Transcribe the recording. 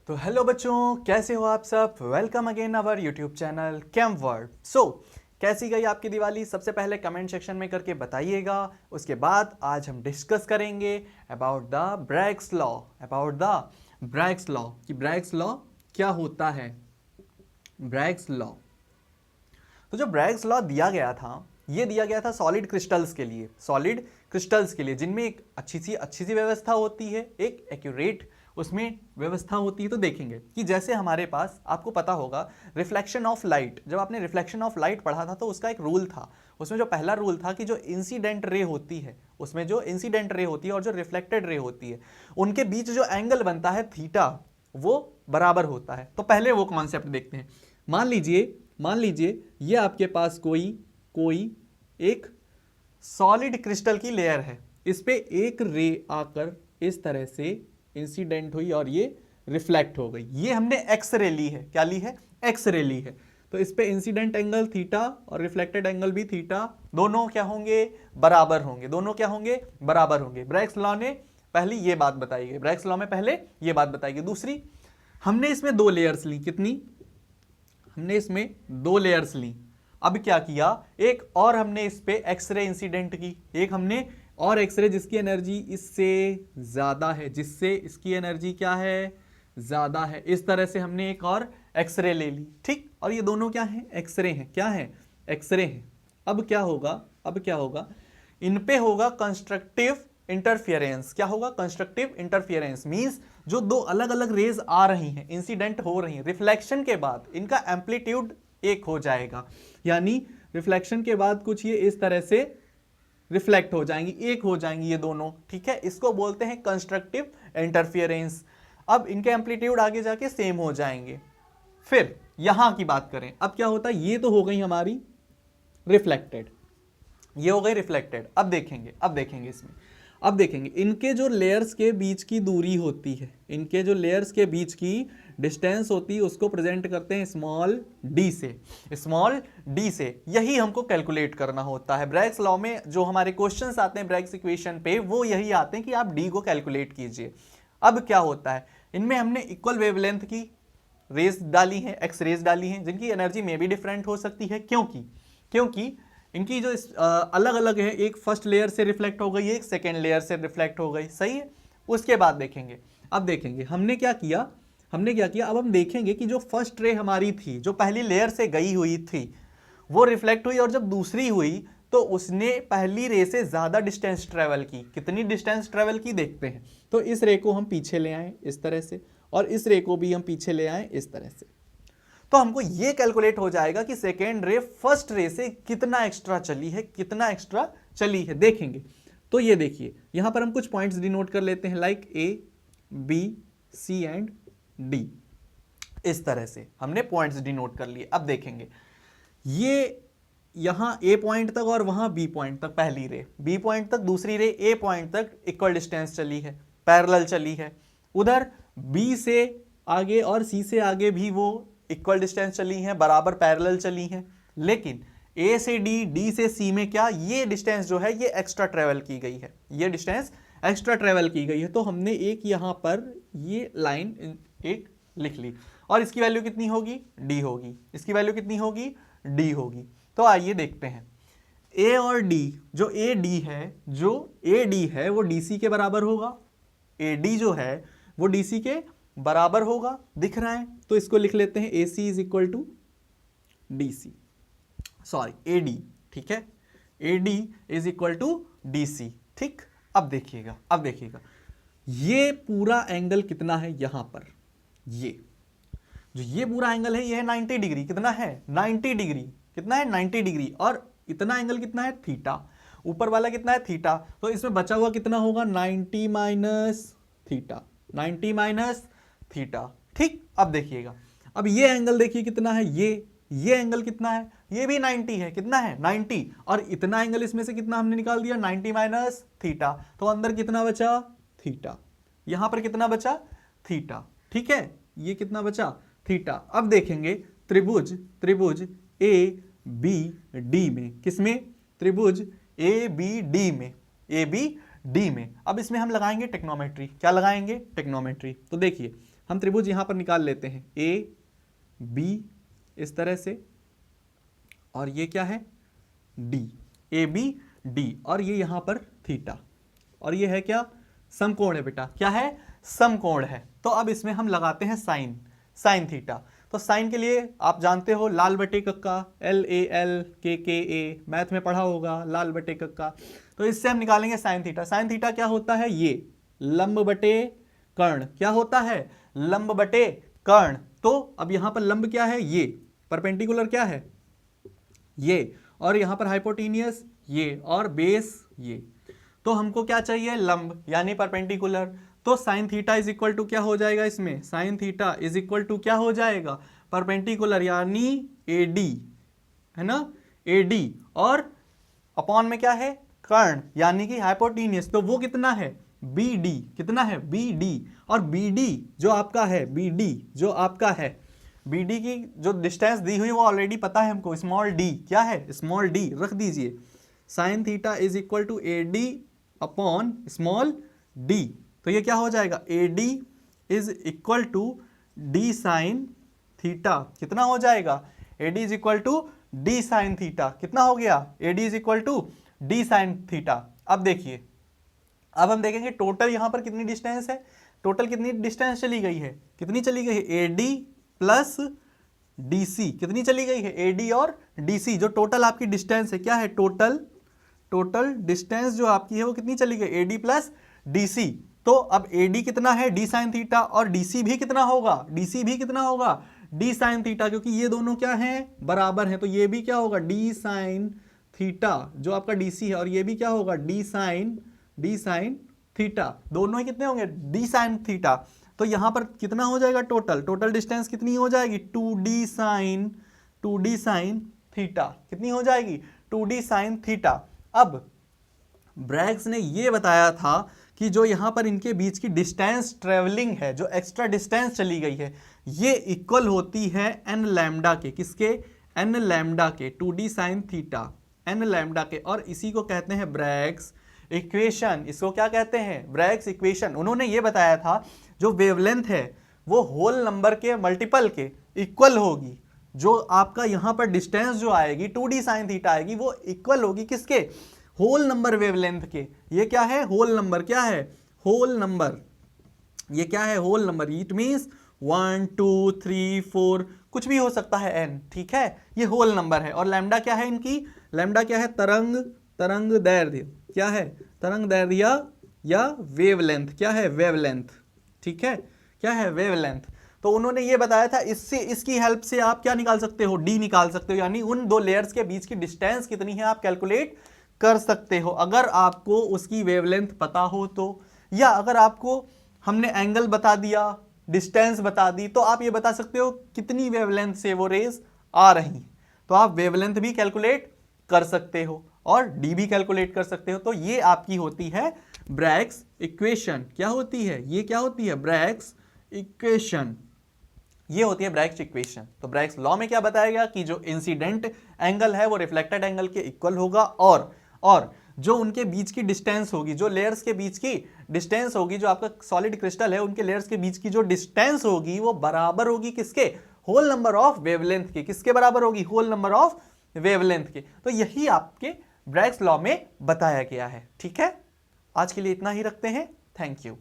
तो हेलो बच्चों, कैसे हो आप सब। Welcome again our YouTube channel Cam World. कैसी गई आपकी दिवाली? सबसे पहले कमेंट सेक्शन में करके बताइएगा। उसके बाद आज हम डिस्कस करेंगे अबाउट द ब्रैग्स लॉ। कि ब्रैग्स लॉ क्या होता है। ब्रैग्स लॉ, तो जो ब्रैग्स लॉ दिया गया था, ये दिया गया था सॉलिड क्रिस्टल्स के लिए जिनमें एक अच्छी सी व्यवस्था होती है, एक एक्यूरेट उसमें व्यवस्था होती है। तो देखेंगे कि जैसे हमारे पास, आपको पता होगा रिफ्लेक्शन ऑफ लाइट, जब आपने रिफ्लेक्शन ऑफ लाइट पढ़ा था तो उसका एक रूल था। उसमें जो पहला रूल था कि जो इंसिडेंट रे होती है, उसमें जो इंसिडेंट रे होती है और जो रिफ्लेक्टेड रे होती है, उनके बीच जो एंगल बनता है थीटा, वो बराबर होता है। तो पहले वो कॉन्सेप्ट देखते हैं। मान लीजिए ये आपके पास कोई एक सॉलिड क्रिस्टल की लेयर है, इस पे एक रे आकर इस तरह से इंसिडेंट हुई और ये रिफ्लेक्ट हो गई। ये हमने एक्स रे ली है। क्या ली है? एक्स रे ली है। तो इस पे इंसिडेंट एंगल थीटा और रिफ्लेक्टेड एंगल भी थीटा, दोनों क्या होंगे? बराबर होंगे। ब्रैग्स लॉ ने पहली ये बात बताई गई, ब्रैग्स लॉ में पहले ये बात बताई गई। दूसरी, हमने इसमें दो लेयर्स ली। कितनी? हमने इसमें दो लेयर्स ली। अब क्या किया, एक और हमने इस पे एक्सरे इंसिडेंट की, एक हमने और एक्सरे जिसकी एनर्जी इससे ज्यादा है, जिससे इसकी एनर्जी क्या है? ज्यादा है। इस तरह से हमने एक और एक्सरे ले ली। ठीक, और ये दोनों क्या है? एक्सरे हैं। क्या है? एक्सरे हैं। अब क्या होगा? इन पे होगा कंस्ट्रक्टिव इंटरफियरेंस। क्या होगा? कंस्ट्रक्टिव इंटरफियरेंस मींस जो दो अलग अलग रेज आ रही हैं, इंसिडेंट हो रही हैं, रिफ्लेक्शन के बाद इनका एम्पलीट्यूड एक हो जाएगा। यानी रिफ्लेक्शन के बाद कुछ ये इस तरह से रिफ्लेक्ट हो जाएंगी, एक हो जाएंगी ये दोनों। ठीक है, इसको बोलते हैं कंस्ट्रक्टिव इंटरफियरेंस। अब इनके एम्पलीट्यूड आगे जाके सेम हो जाएंगे। फिर यहां की बात करें, अब क्या होता है? ये तो हो गई हमारी रिफ्लेक्टेड, ये हो गई रिफ्लेक्टेड। अब देखेंगे इसमें, अब देखेंगे इनके जो लेयर्स के बीच की दूरी होती है, इनके जो लेयर्स के बीच की डिस्टेंस होती है, उसको प्रेजेंट करते हैं स्मॉल डी से। यही हमको कैलकुलेट करना होता है। ब्रैग्स लॉ में जो हमारे क्वेश्चंस आते हैं ब्रैग्स इक्वेशन पे, वो यही आते हैं कि आप डी को कैलकुलेट कीजिए। अब क्या होता है, इनमें हमने इक्वल वेवलेंथ की रेज डाली है, एक्स रेज डाली है, जिनकी एनर्जी में भी डिफरेंट हो सकती है। क्योंकि इनकी जो अलग अलग है, एक फर्स्ट लेयर से रिफ्लेक्ट हो गई, एक सेकेंड लेयर से रिफ्लेक्ट हो गई। सही है। उसके बाद देखेंगे, अब देखेंगे हमने क्या किया। अब हम देखेंगे कि जो फर्स्ट रे हमारी थी, जो पहली लेयर से गई हुई थी, वो रिफ्लेक्ट हुई, और जब दूसरी हुई तो उसने पहली रे से ज्यादा डिस्टेंस ट्रेवल की। कितनी डिस्टेंस ट्रेवल की देखते हैं। तो इस रे को हम पीछे ले आए इस तरह से, और इस रे को भी हम पीछे ले आए इस तरह से। तो हमको यह कैलकुलेट हो जाएगा कि सेकेंड रे फर्स्ट रे से कितना एक्स्ट्रा चली है। देखेंगे तो ये देखिए, यहां पर हम कुछ पॉइंट्स डिनोट कर लेते हैं, like A, B, C and D. इस तरह से हमने पॉइंट्स डिनोट कर लिए। अब देखेंगे, ये यहां ए पॉइंट तक और वहां बी पॉइंट तक पहली रे, बी पॉइंट तक दूसरी रे, ए पॉइंट तक इक्वल डिस्टेंस चली है, पैरेलल चली है। उधर बी से आगे और सी से आगे भी वो इक्वल डिस्टेंस चली हैं, बराबर पैरेलल चली हैं। लेकिन ए से डी, डी से सी में क्या, ये डिस्टेंस जो है ये एक्स्ट्रा ट्रेवल की गई है, ये डिस्टेंस एक्स्ट्रा ट्रेवल की गई है। तो हमने एक यहां पर ये लाइन एक लिख ली, और इसकी वैल्यू कितनी होगी? डी होगी। इसकी वैल्यू कितनी होगी? डी होगी। तो आइए देखते हैं, ए और डी, जो ए डी है वो डीसी के बराबर होगा। ए डी जो है वो डीसी के बराबर होगा, दिख रहा है। तो इसको लिख लेते हैं, AC is equal to DC, sorry AD। ठीक है, AD is equal to DC। ठीक, अब देखिएगा ये पूरा एंगल कितना है यहां पर। ये पूरा एंगल है, ये है 90 डिग्री। कितना है? 90 डिग्री। कितना है? 90 डिग्री। और इतना एंगल कितना है? थीटा। ऊपर वाला कितना है? थीटा। तो इसमें बचा हुआ कितना होगा? 90 माइनस थीटा। ठीक, अब देखिएगा, अब ये एंगल देखिए कितना है, ये एंगल कितना है? ये भी 90 है। कितना है? 90। और इतना एंगल इसमें से कितना हमने निकाल दिया? 90 माइनस थीटा। तो अंदर कितना बचा? थीटा। यहां पर कितना बचा? थीटा। ठीक है, ये कितना बचा? थीटा। अब देखेंगे त्रिभुज ए बी डी में, किसमें? त्रिभुज ए बी डी में। अब इसमें हम लगाएंगे टेक्नोमेट्री। क्या लगाएंगे? टेक्नोमेट्री। तो देखिए, हम त्रिभुज यहां पर निकाल लेते हैं, ए बी इस तरह से, और ये क्या है, डी, ए बी डी, और ये यहां पर थीटा, और ये है क्या, समकोण है बेटा, क्या है, समकोण है। तो अब इसमें हम लगाते हैं साइन, साइन थीटा। तो साइन के लिए आप जानते हो लाल बटे कक्का, LAL KKA, मैथ में पढ़ा होगा लाल बटे कक्का। तो इससे हम निकालेंगे साइन थीटा। साइन थीटा क्या होता है, ये लंब बटे कर्ण, क्या होता है, लंब बटे कर्ण। तो अब यहां पर लंब क्या है, ये, परपेंडिकुलर क्या है, ये, और यहां पर हाइपोटेनियस ये, और बेस ये। तो हमको क्या चाहिए, लंब यानी परपेंडिकुलर। तो sine theta is equal to क्या हो जाएगा, इसमें sine theta is equal to क्या हो जाएगा, परपेंडिकुलर यानी AD, है ना, AD, और अपॉन में क्या है, कर्ण यानी कि हाइपोटेनियस, तो वो कितना है, BD, कितना है, BD, और BD जो आपका है, BD जो आपका है, BD की जो डिस्टेंस दी हुई वो ऑलरेडी पता है हमको, स्मॉल d, क्या है, स्मॉल d रख दीजिए। Sine theta is equal to AD upon small d, तो ये क्या हो जाएगा, AD is equal to D sine theta, कितना हो जाएगा, AD is equal to D sine theta, कितना हो गया, AD is equal to D sine theta. अब देखिए, अब हम देखेंगे टोटल यहां पर कितनी डिस्टेंस है, टोटल कितनी डिस्टेंस चली गई है, कितनी चली गई है, AD प्लस DC, कितनी चली गई है, AD और DC, जो टोटल आपकी डिस्टेंस है, क्या है, टोटल डिस्टेंस जो आपकी है वो कितनी चली गई, AD प्लस DC। तो अब AD कितना है, D साइन थीटा, और DC भी कितना होगा, DC भी कितना होगा, D साइन थीटा, क्योंकि ये दोनों क्या हैं, बराबर हैं, तो ये भी क्या होगा, D साइन थीटा जो आपका DC है, और ये भी क्या होगा, D साइन थीटा, दोनों ही कितने होंगे, D साइन थीटा। तो यहां पर कितना हो जाएगा, टोटल डिस्टेंस कितनी हो जाएगी, 2D साइन थीटा, कितनी हो जाएगी, 2D साइन थीटा। अब ब्रैग्स ने ये बताया था कि जो यहां पर इनके बीच की डिस्टेंस ट्रेवलिंग है, जो एक्स्ट्रा डिस्टेंस चली गई है, ये इक्वल होती है n लैम्डा के, किसके, n लैम्डा के, 2D sine theta, n lambda के, और इसी को कहते हैं ब्रैग्स इक्वेशन। इसको क्या कहते हैं, ब्रैग्स इक्वेशन। उन्होंने ये बताया था जो वेवलेंथ है वो होल नंबर के मल्टीपल के इक्वल होगी, जो आपका यहां पर डिस्टेंस जो आएगी 2D साइन थीटा आएगी, वो इक्वल होगी किसके, होल नंबर वेवलेंथ के। ये क्या है, होल नंबर, क्या है, होल नंबर, ये क्या है, होल नंबर, इट मींस 1 2 3 4 कुछ भी हो सकता है n, ठीक है, ये होल नंबर है। और लैम्डा क्या है इनकी, लैम्डा क्या है, तरंग दैर्ध्य, क्या है, तरंग दैर्ध्य या वेवलेंथ, क्या है, वेवलेंथ, ठीक है, क्या है, वेवलेंथ। तो उन्होंने ये बताया था, इससे इसकी हेल्प से आप क्या निकाल सकते हो, D निकाल सकते हो, यानी उन दो लेयर्स के बीच की डिस्टेंस कितनी है आप कैलकुलेट कर सकते हो, अगर आपको उसकी वेवलेंथ पता हो तो, या अगर आपको हमने एंगल बता दिया, डिस्टेंस बता दी, तो आप ये बता सकते हो कितनी वेवलेंथ से वो रेज आ रही, तो आप वेवलेंथ भी कैलकुलेट कर सकते हो और D भी कैलकुलेट कर सकते हो। तो ये आपकी होती है ब्रैग्स इक्वेशन। क्या होती है, ये क्या होती है, ब्रैग्स इक्वेशन, ये होती है ब्रैग्स इक्वेशन। तो ब्रैग्स लॉ में क्या बताया गया कि जो इंसिडेंट एंगल है वो रिफ्लेक्टेड एंगल के इक्वल होगा, और जो उनके बीच की डिस्टेंस होगी, जो लेयर्स के बीच की डिस्टेंस होगी, जो आपका सॉलिड क्रिस्टल है उनके लेयर्स के बीच की जो डिस्टेंस होगी वो बराबर होगी किसके, होल नंबर ऑफ वेवलेंथ के। किसके बराबर होगी, होल नंबर ऑफ वेवलेंथ के। तो यही आपके ब्रैग्स लॉ में बताया गया है। ठीक है, आज के लिए इतना ही रखते हैं। Thank you.